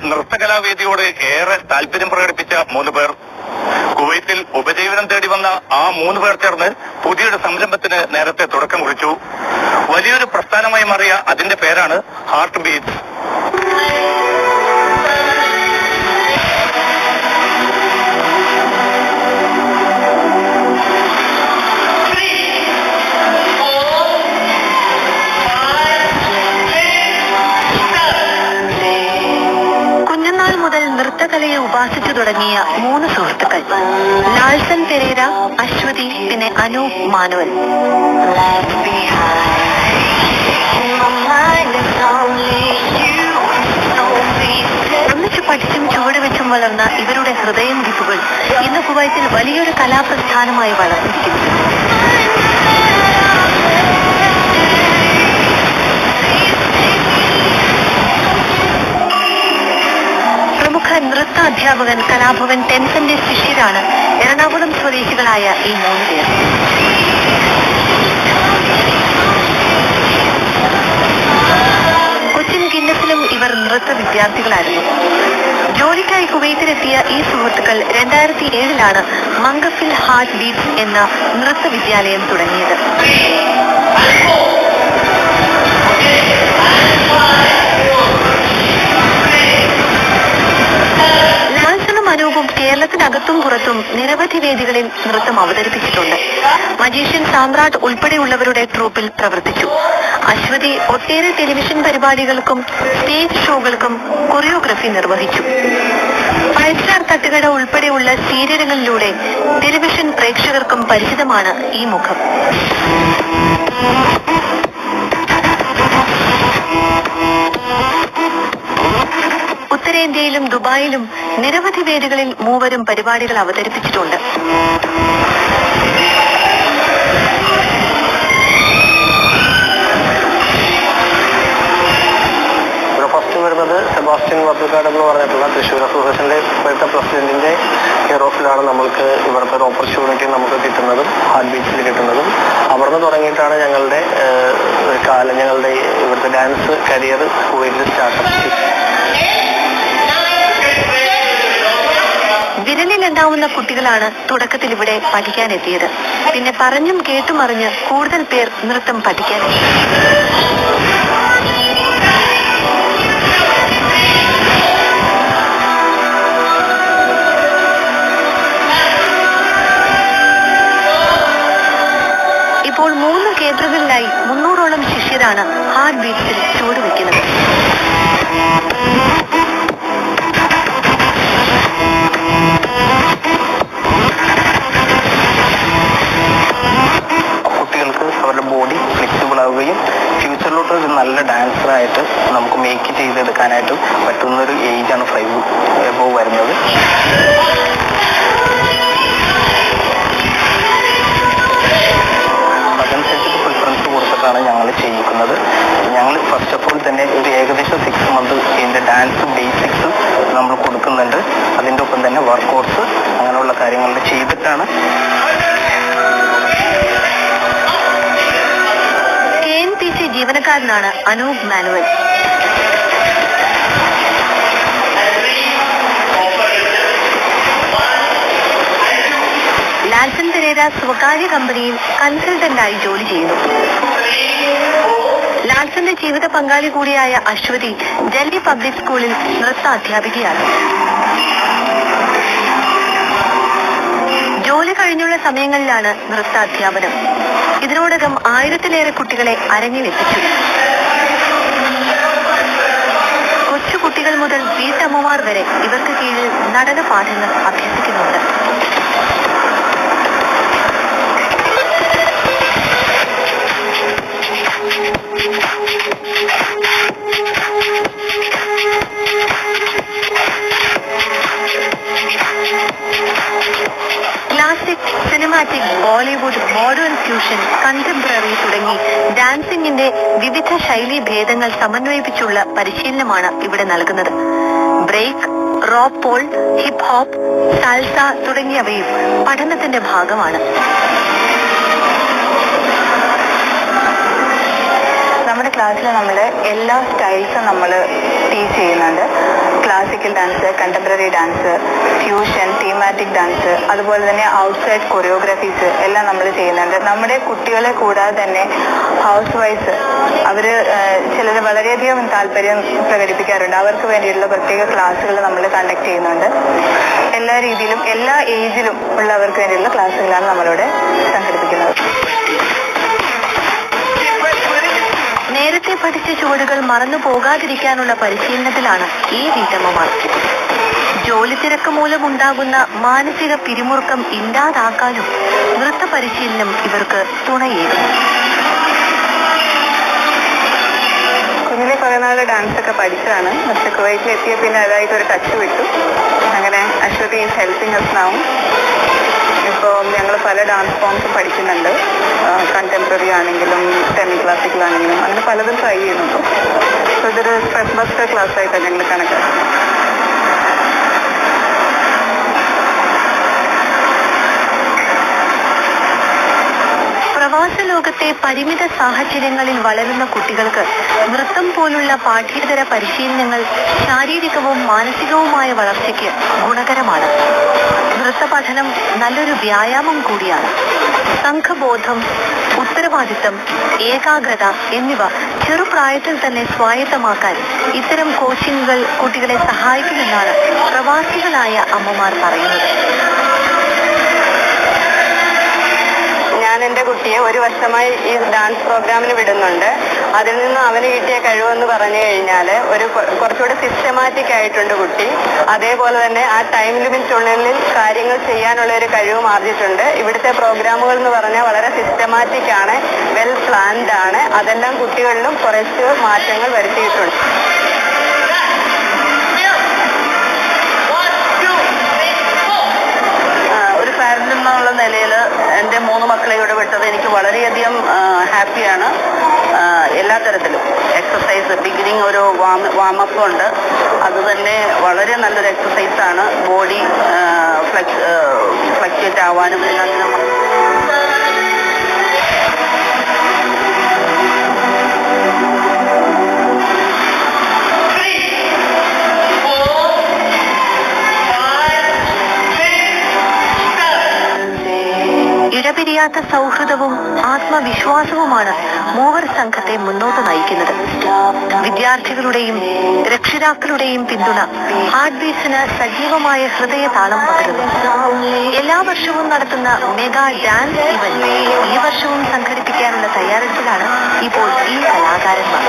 നൃത്തകലാവേദിയോട് ഏറെ താല്പര്യം പ്രകടിപ്പിച്ച 3 പേർ. കുവൈത്തിൽ ഉപജീവനം തേടി വന്ന ആ 3 പേർ ചേർന്ന് പുതിയൊരു സംരംഭത്തിന് നേരത്തെ തുടക്കം കുറിച്ചു. വലിയൊരു പ്രസ്ഥാനമായി മാറിയ അതിന്റെ പേരാണ് ഹാർട്ട് ബീറ്റ്സ്. നൃത്തകലയെ ഉപാസിച്ചു തുടങ്ങിയ 3 സുഹൃത്തുക്കൾ, ലാൽസൺ പെരേര, അശ്വതി, പിന്നെ അനൂപ് മാനുവൽ. ഒന്നിച്ചു പഠിച്ചും ചുവടുവെച്ചും വളർന്ന ഇവരുടെ ഹൃദയം ദിപ്പുകൾ ഇന്ന് കുവൈത്തിൽ വലിയൊരു കലാപ്രസ്ഥാനമായി വളർന്നിരിക്കുന്നു. നൃത്ത അധ്യാപകൻ കലാഭവൻ ടെൻസന്റെ ശിഷ്യരാണ് എറണാകുളം സ്വദേശികളായ ഈ 3 പേർ. കൊച്ചിൻ ഗിന്നസിലും ഇവർ നൃത്ത വിദ്യാർത്ഥികളായിരുന്നു. ജോലിക്കായി കുവൈത്തിലെത്തിയ ഈ സുഹൃത്തുക്കൾ 2007 മംഗഫിൽ ഹാർട്ട് ബീറ്റ്സ് എന്ന നൃത്ത വിദ്യാലയം തുടങ്ങിയത്. അനൂപും കേരളത്തിനകത്തും പുറത്തും നിരവധി വേദികളിൽ നൃത്തം അവതരിപ്പിച്ചിട്ടുണ്ട്. മജീഷ്യൻ സാമ്രാട്ട് ഉൾപ്പെടെയുള്ളവരുടെ ട്രൂപ്പിൽ പ്രവർത്തിച്ചു. അശ്വതി ഒട്ടേറെ ടെലിവിഷൻ പരിപാടികൾക്കും സ്റ്റേജ് ഷോകൾക്കും കൊറിയോഗ്രഫി നിർവഹിച്ചു. 5 സ്റ്റാർ തട്ടുകട ഉൾപ്പെടെയുള്ള സീരിയലുകളിലൂടെ ടെലിവിഷൻ പ്രേക്ഷകർക്കും പരിചിതമാണ് ഈ മുഖം. ഉത്തരേന്ത്യയിലും ദുബായിലും നിരവധി വേദികളിൽ മൂവരും പരിപാടികൾ അവതരിപ്പിച്ചിട്ടുണ്ട്. ഫസ്റ്റ് വരുന്നത് സെബാസ്റ്റ്യൻ വബ്ബക്കാട് എന്ന് പറഞ്ഞിട്ടുള്ള തൃശ്ശൂർ അസോസിയേഷന്റെ ഇപ്പോഴത്തെ പ്രസിഡന്റിന്റെ കെയർ ഓഫിലാണ് നമ്മൾക്ക് ഇവിടുത്തെ ഒരു ഓപ്പർച്യൂണിറ്റി നമുക്ക് കിട്ടുന്നതും ഹാർട്ട് ബീറ്റ്സിൽ കിട്ടുന്നതും. അവിടുന്ന് തുടങ്ങിയിട്ടാണ് ഞങ്ങളുടെ ഇവിടുത്തെ ഡാൻസ് കരിയർ കുവൈറ്റിൽ സ്റ്റാർട്ട്. വിരലിലുണ്ടാവുന്ന കുട്ടികളാണ് തുടക്കത്തിൽ ഇവിടെ പഠിക്കാനെത്തിയത്. പിന്നെ പറഞ്ഞും കേട്ടുമറിഞ്ഞ് കൂടുതൽ പേർ നൃത്തം പഠിക്കാനെത്തി. ഇപ്പോൾ 3 കേന്ദ്രങ്ങളിലായി 300ഓളം ശിഷ്യരാണ് ഹാർട്ട് ബീറ്റ്സിൽ ചുവടുവെക്കുന്നത്. ഫ്യൂച്ചറിലോട്ട് ഒരു നല്ല ഡാൻസറായിട്ട് നമുക്ക് മേക്ക് ചെയ്തെടുക്കാനായിട്ട് പറ്റുന്നൊരു ഏജാണ് 5 എബോവ് വരുന്നത്. അതനുസരിച്ചിട്ട് പ്രിഫറൻസ് കൊടുത്തിട്ടാണ് ഞങ്ങൾ ചെയ്യിക്കുന്നത്. ഞങ്ങൾ ഫസ്റ്റ് ഓഫ് ഓൾ തന്നെ ഒരു ഏകദേശം 6 മന്ത് ഇതിൻ്റെ ഡാൻസ് ബേസിക്സ് നമ്മൾ കൊടുക്കുന്നുണ്ട്. അതിൻ്റെ ഒപ്പം തന്നെ വർക്കൗട്ട്സ് അങ്ങനെയുള്ള കാര്യങ്ങൾ ചെയ്തിട്ടാണ്. ജീവനക്കാരനാണ് അനൂപ് മാനുവൽ. ലാൽസൺ പെരേര സ്വകാര്യ കമ്പനിയിൽ കൺസൾട്ടന്റായി ജോലി ചെയ്യുന്നു. ലാൽസന്റെ ജീവിത പങ്കാളി കൂടിയായ അശ്വതി ഡൽഹി പബ്ലിക് സ്കൂളിൽ നൃത്ത അധ്യാപികയാണ്. ജോലി കഴിഞ്ഞുള്ള സമയങ്ങളിലാണ് നൃത്ത അധ്യാപനം. ഇതിനോടകം 1000-ലേറെ കുട്ടികളെ അരങ്ങിലെത്തിച്ചു. കൊച്ചുകുട്ടികൾ മുതൽ വീട്ടമ്മമാർ വരെ ഇവർക്ക് കീഴിൽ നടന പാഠങ്ങൾ അഭ്യസിക്കുന്നുണ്ട്. Classic, cinematic, Bollywood, modern fusion, contemporary തുടങ്ങി ഡാൻസിംഗിന്റെ വിവിധ ശൈലീ ഭേദങ്ങൾ സമന്വയിപ്പിച്ചുള്ള പരിശീലനമാണ് ഇവിടെ നൽകുന്നത്. Break, rock roll, hip hop, salsa തുടങ്ങിയവയും പഠനത്തിന്റെ ഭാഗമാണ്. നമ്മുടെ ക്ലാസ്സിൽ നമ്മൾ എല്ലാ സ്റ്റൈൽസും നമ്മൾ ടീച്ച് ചെയ്യുന്നുണ്ട്. Classical dance, contemporary dance, fusion, thematic dance, അതുപോലെ തന്നെ ഔട്ട്സൈഡ് കൊറിയോഗ്രാഫീസ് എല്ലാം നമ്മൾ ചെയ്യുന്നുണ്ട്. നമ്മുടെ കുട്ടികളെ കൂടാതെ തന്നെ ഹൗസ് വൈഫ് അവര് ചിലർ വളരെയധികം താല്പര്യം പ്രകടിപ്പിക്കാറുണ്ട്. അവർക്ക് വേണ്ടിയിട്ടുള്ള പ്രത്യേക ക്ലാസ്സുകൾ നമ്മൾ കണ്ടക്ട് ചെയ്യുന്നുണ്ട്. എല്ലാ രീതിയിലും എല്ലാ ഏജിലും ഉള്ളവർക്ക് വേണ്ടിയുള്ള ക്ലാസ്സുകളാണ് നമ്മളിവിടെ സംഘടിപ്പിക്കുന്നത്. നേരത്തെ പഠിച്ച ചുവടുകൾ മറന്നു പോകാതിരിക്കാനുള്ള പരിശീലനത്തിലാണ് ഈ വീട്ടമ്മമാർ. ജോലി തിരക്ക് മൂലമുണ്ടാകുന്ന മാനസിക പിരിമുറുക്കം ഇല്ലാതാക്കാനും നൃത്ത പരിശീലനം ഇവർക്ക് തുണയേകും. കുഞ്ഞിലെ കുറെ നാൾ ഡാൻസ് ഒക്കെ പഠിച്ചതാണ്. പക്ഷെ കുവൈറ്റിൽ എത്തിയ പിന്നെ അതായിട്ട് ഒരു ടച്ച് വിട്ടു. അങ്ങനെ Aswathy is helping us now. ഇപ്പോൾ ഞങ്ങൾ പല ഡാൻസ് ഫോംസും പഠിക്കുന്നുണ്ട്. കണ്ടംപററി ആണെങ്കിലും സെമി ക്ലാസിക്കൽ ആണെങ്കിലും അങ്ങനെ പലതും ട്രൈ ചെയ്യുന്നുണ്ട്. സോ ഇതൊരു സ്റ്റെപ്പ് ബസ്റ്റർ ക്ലാസ് ആയിട്ടാണ് ഞങ്ങൾ കണക്കാക്കുന്നത്. പ്രവാസ ലോകത്തെ പരിമിത സാഹചര്യങ്ങളിൽ വളരുന്ന കുട്ടികൾക്ക് നൃത്തം പോലുള്ള പാഠ്യേതര പരിശീലനങ്ങൾ ശാരീരികവും മാനസികവുമായ വളർച്ചയ്ക്ക് ഗുണകരമാണ്. നൃത്ത പഠനം നല്ലൊരു വ്യായാമം കൂടിയാണ്. സംഘബോധം, ഉത്തരവാദിത്തം, ഏകാഗ്രത എന്നിവ ചെറുപ്രായത്തിൽ തന്നെ സ്വായത്തമാക്കാൻ ഇത്തരം കോച്ചിങ്ങുകൾ കുട്ടികളെ സഹായിക്കുമെന്നാണ് പ്രവാസികളായ അമ്മമാർ പറയുന്നത്. ഞാൻ എൻ്റെ കുട്ടിയെ ഒരു വർഷമായി ഈ ഡാൻസ് പ്രോഗ്രാമിന് വിടുന്നുണ്ട്. അതിൽ നിന്ന് അവന് കിട്ടിയ കഴിവെന്ന് പറഞ്ഞു കഴിഞ്ഞാൽ കുറച്ചുകൂടെ സിസ്റ്റമാറ്റിക് ആയിട്ടുണ്ട് കുട്ടി. അതേപോലെ തന്നെ ആ ടൈം ലിമിറ്റിനുള്ളിൽ കാര്യങ്ങൾ ചെയ്യാനുള്ള ഒരു കഴിവും ആർജിച്ചിട്ടുണ്ട്. ഇവിടുത്തെ പ്രോഗ്രാമുകൾ എന്ന് പറഞ്ഞാൽ വളരെ സിസ്റ്റമാറ്റിക് ആണ്, വെൽ പ്ലാൻഡ് ആണ്. അതെല്ലാം കുട്ടികളിലും കുറച്ച് മാറ്റങ്ങൾ വരുത്തിയിട്ടുണ്ട്. പാരന്റ് എന്നുള്ള നിലയിൽ എൻ്റെ 3 മക്കളെ ഇവിടെ വിട്ടത് എനിക്ക് വളരെയധികം ഹാപ്പിയാണ്. എല്ലാ തരത്തിലും എക്സസൈസ്, ബിഗിനിങ് ഒരു വാമപ്പ് ഉണ്ട്. അത് തന്നെ വളരെ നല്ലൊരു എക്സസൈസാണ്. ബോഡി ഫ്ലക്ച്വേറ്റ് ആവാനും എല്ലാത്തിനും. ഇടപിരിയാത്ത സൗഹൃദവും ആത്മവിശ്വാസവുമാണ് മൂവർ സംഘത്തെ മുന്നോട്ട് നയിക്കുന്നത്. വിദ്യാർത്ഥികളുടെയും രക്ഷിതാക്കളുടെയും പിന്തുണ ഹാർട്ട് ബീറ്റ്സിന് സജീവമായ ഹൃദയ താളം പകരുന്നു. എല്ലാ വർഷവും നടത്തുന്ന മെഗാ ഡാൻസ് ഇവന്റ് ഈ വർഷവും സംഘടിപ്പിക്കാനുള്ള തയ്യാറെടുപ്പിലാണ് ഇപ്പോൾ ഈ കലാകാരന്മാർ.